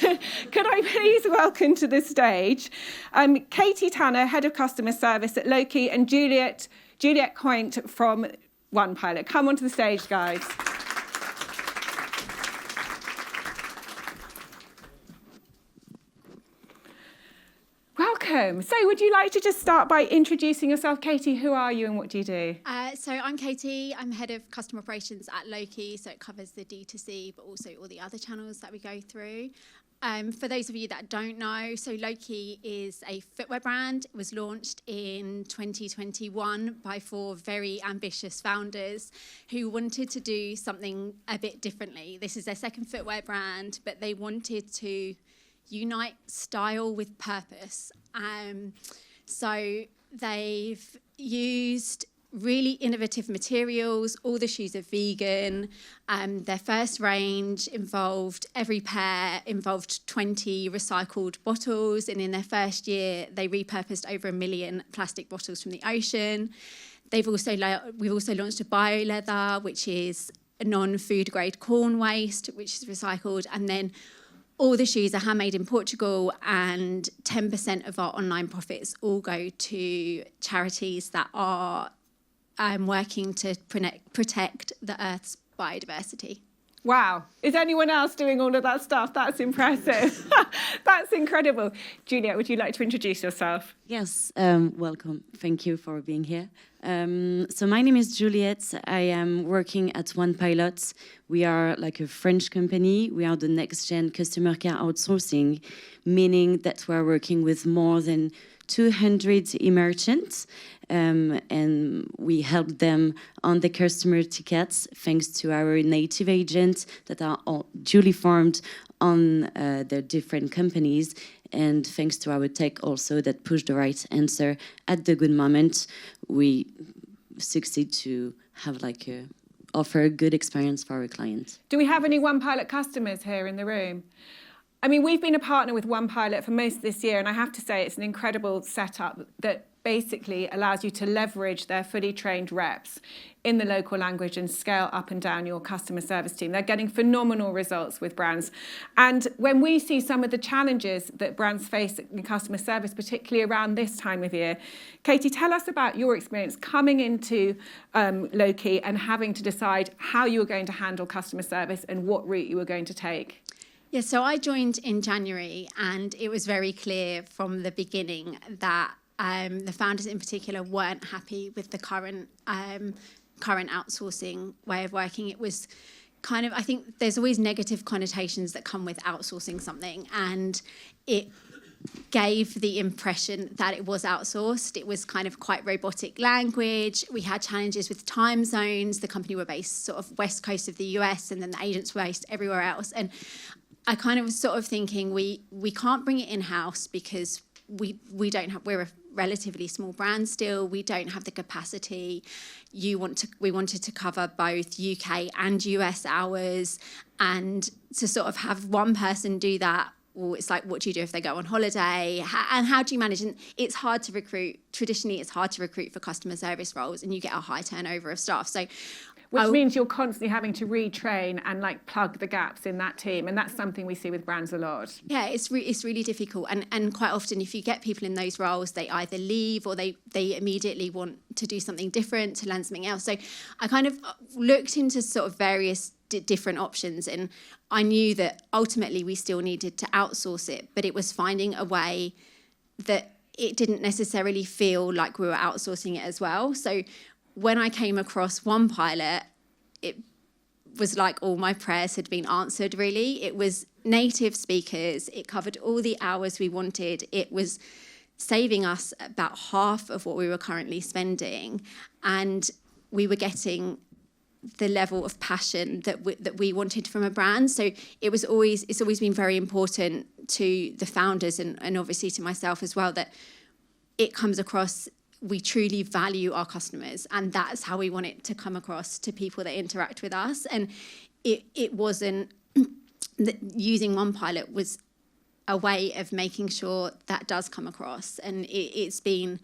Could I please welcome to the stage Katie Tanner, Head of Customer Service at LØCI, and Juliet Coint from OnePilot. Come onto the stage, guys. Welcome. So would you like to just start by introducing yourself? Katie, who are you and what do you do? So I'm Katie. I'm Head of Customer Operations at LØCI, so it covers the DTC, but also all the other channels that we go through. For those of you that don't know, so LØCI is a footwear brand. It was launched in 2021 by 4 very ambitious founders who wanted to do something a bit differently. This is their second footwear brand, but they wanted to unite style with purpose. So they've used really innovative materials. All the shoes are vegan. Their first range every pair involved 20 recycled bottles, and in their first year they repurposed over 1 million plastic bottles from the ocean. We've also launched a bio leather, which is a non-food grade corn waste, which is recycled, and then all the shoes are handmade in Portugal, and 10% of our online profits all go to charities that are working to protect the Earth's biodiversity. Wow. Is anyone else doing all of that stuff? That's impressive. That's incredible. Juliet, would you like to introduce yourself? Yes, welcome. Thank you for being here. So my name is Juliet. I am working at OnePilot. We are like a French company. We are the next-gen customer care outsourcing, meaning that we're working with more than 200 merchants, and we help them on the customer tickets thanks to our native agents that are all duly formed on their different companies, and thanks to our tech also that push the right answer at the good moment. We succeed to have offer a good experience for our clients. Do we have any OnePilot customers here in the room? I mean, we've been a partner with OnePilot for most of this year, and I have to say it's an incredible setup that basically allows you to leverage their fully trained reps in the local language and scale up and down your customer service team. They're getting phenomenal results with brands. And when we see some of the challenges that brands face in customer service, particularly around this time of year, Katie, tell us about your experience coming into LØCI and having to decide how you were going to handle customer service and what route you were going to take. Yeah, so I joined in January, and it was very clear from the beginning that the founders in particular weren't happy with the current outsourcing way of working. It was kind of, I think there's always negative connotations that come with outsourcing something, and it gave the impression that it was outsourced. It was kind of quite robotic language. We had challenges with time zones. The company were based sort of west coast of the US, and then the agents were based everywhere else. And I kind of was sort of thinking we can't bring it in-house because we don't have, we're a relatively small brand still. We don't have the capacity. We wanted to cover both UK and US hours, and to sort of have one person do that, well, it's like, what do you do if they go on holiday? And how do you manage? And it's hard to recruit. Traditionally, it's hard to recruit for customer service roles, and you get a high turnover of staff. So, which means you're constantly having to retrain and plug the gaps in that team. And that's something we see with brands a lot. Yeah, it's really difficult. And quite often, if you get people in those roles, they either leave or they immediately want to do something different, to learn something else. So I kind of looked into sort of various different options, and I knew that ultimately we still needed to outsource it, but it was finding a way that it didn't necessarily feel like we were outsourcing it as well. So when I came across OnePilot, it was like all my prayers had been answered, really. It was native speakers. It covered all the hours we wanted. It was saving us about half of what we were currently spending. And we were getting the level of passion that we wanted from a brand. So it's always been very important to the founders and obviously to myself as well, that it comes across, we truly value our customers, and that's how we want it to come across to people that interact with us. And it wasn't that using OnePilot was a way of making sure that does come across. And it's been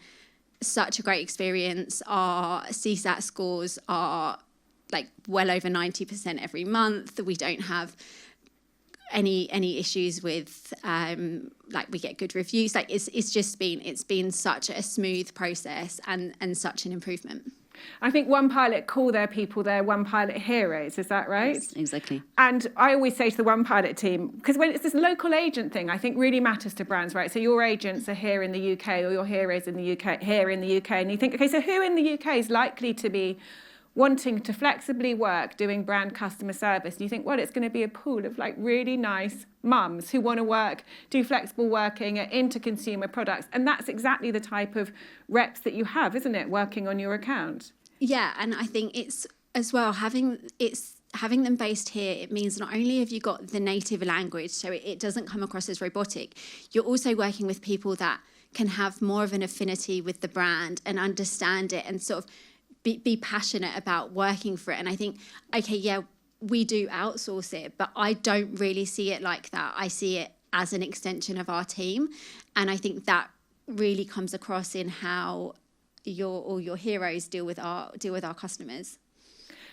such a great experience. Our CSAT scores are well over 90% every month. We don't have any issues with like we get good reviews. Like it's been such a smooth process and such an improvement. I think OnePilot call their people their OnePilot heroes, is that right? Yes, exactly. And I always say to the OnePilot team, because when it's this local agent thing, I think really matters to brands, right? So your agents are here in the UK, or your heroes in the UK, here in the UK, and you think, okay, so who in the UK is likely to be wanting to flexibly work doing brand customer service? And you think, well, it's going to be a pool of like really nice mums who want to work, do flexible working, are into consumer products. And that's exactly the type of reps that you have, isn't it, working on your account? Yeah, and I think it's as well having them based here, it means not only have you got the native language, so it doesn't come across as robotic, you're also working with people that can have more of an affinity with the brand and understand it and sort of be passionate about working for it. And I think, okay, yeah, we do outsource it, but I don't really see it like that. I see it as an extension of our team. And I think that really comes across in how your heroes deal with our customers.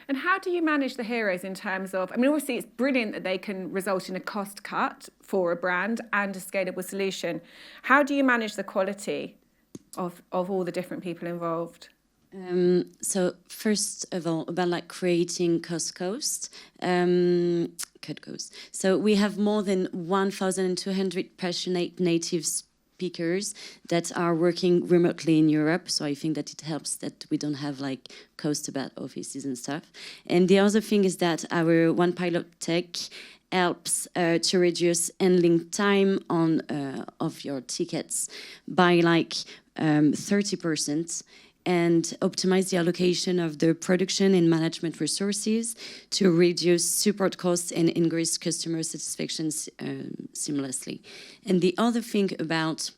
And how do you manage the heroes in terms of, I mean, obviously it's brilliant that they can result in a cost cut for a brand and a scalable solution. How do you manage the quality of all the different people involved? So first of all, about like creating cut cost. So we have more than 1,200 passionate native speakers that are working remotely in Europe. So I think that it helps that we don't have like cost about offices and stuff. And the other thing is that our OnePilot tech helps to reduce handling time on of your tickets by like 30%. And optimize the allocation of the production and management resources to reduce support costs and increase customer satisfaction seamlessly. And the other thing about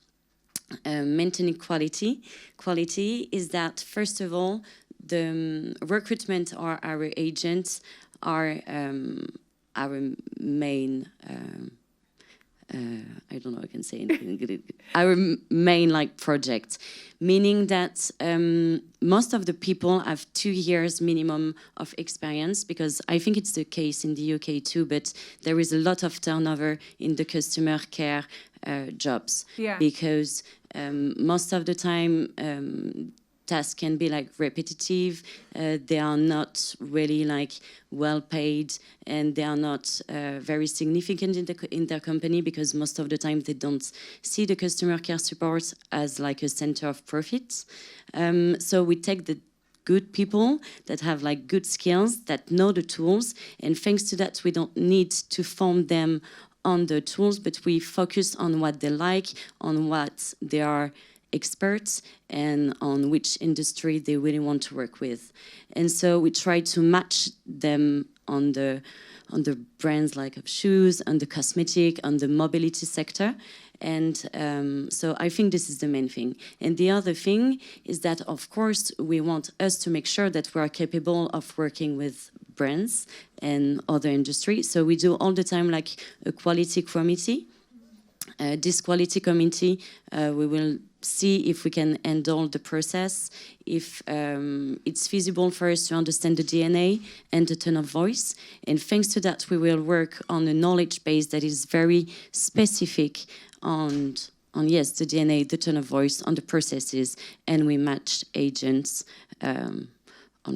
maintaining quality is that, first of all, the recruitment or our agents are our main I don't know I can say anything. Our main like project, meaning that most of the people have 2 years minimum of experience, because I think it's the case in the UK too, but there is a lot of turnover in the customer care jobs. Yeah. Because most of the time tasks can be like repetitive, they are not really like well paid, and they are not very significant in their company, because most of the time they don't see the customer care support as like a center of profit. So we take the good people that have like good skills, that know the tools, and thanks to that we don't need to form them on the tools, but we focus on what they like, on what they are experts, and on which industry they really want to work with. And so we try to match them on the brands like of shoes, on the cosmetic, on the mobility sector. And so I think this is the main thing. And the other thing is that, of course, we want us to make sure that we are capable of working with brands and other industries. So we do all the time like a quality committee. This quality committee, we will see if we can handle the process, if it's feasible for us to understand the DNA and the tone of voice. And thanks to that, we will work on a knowledge base that is very specific on yes, the DNA, the tone of voice, on the processes, and we match agents on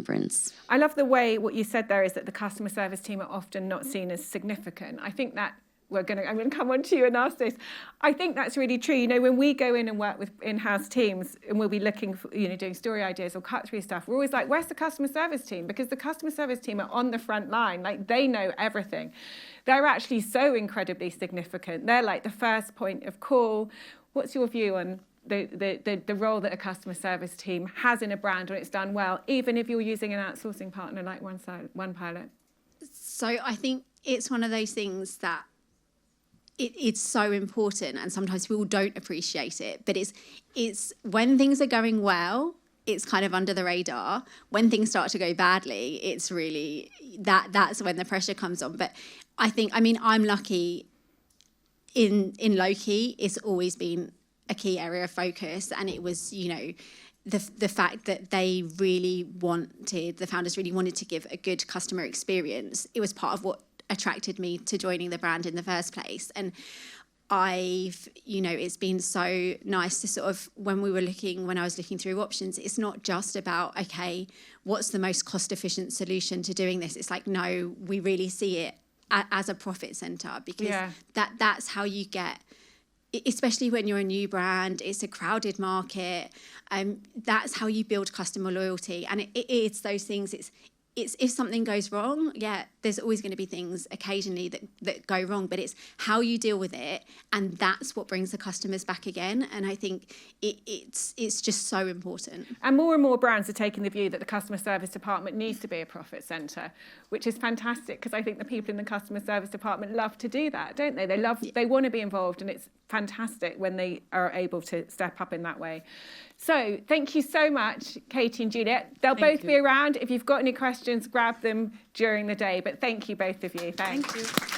brands. I love the way what you said there is that the customer service team are often not seen as significant. I think that I'm going to come on to you and ask this. I think that's really true. You know, when we go in and work with in-house teams and we'll be looking for, you know, doing story ideas or cut-through stuff, we're always like, where's the customer service team? Because the customer service team are on the front line. Like, they know everything. They're actually so incredibly significant. They're like the first point of call. What's your view on the role that a customer service team has in a brand when it's done well, even if you're using an outsourcing partner like OnePilot? So I think it's one of those things that it's so important, and sometimes people don't appreciate it. But it's when things are going well, it's kind of under the radar. When things start to go badly, it's really that's when the pressure comes on. But I mean, I'm lucky. In LØCI, it's always been a key area of focus, and it was, you know, the fact that the founders really wanted to give a good customer experience. It was part of what attracted me to joining the brand in the first place. And it's been so nice to sort of, when I was looking through options, it's not just about, okay, what's the most cost efficient solution to doing this? It's like, no, we really see it as a profit center, because that's how you get, especially when you're a new brand, it's a crowded market. That's how you build customer loyalty. And it's those things, it's if something goes wrong, there's always going to be things occasionally that go wrong, but it's how you deal with it, and that's what brings the customers back again. And I think it's just so important. And more brands are taking the view that the customer service department needs to be a profit centre, which is fantastic, because I think the people in the customer service department love to do that, don't they? They want to be involved, and it's fantastic when they are able to step up in that way. So thank you so much, Katie and Juliet. They'll both be around. If you've got any questions, grab them during the day. But thank you, both of you. Thanks. Thank you.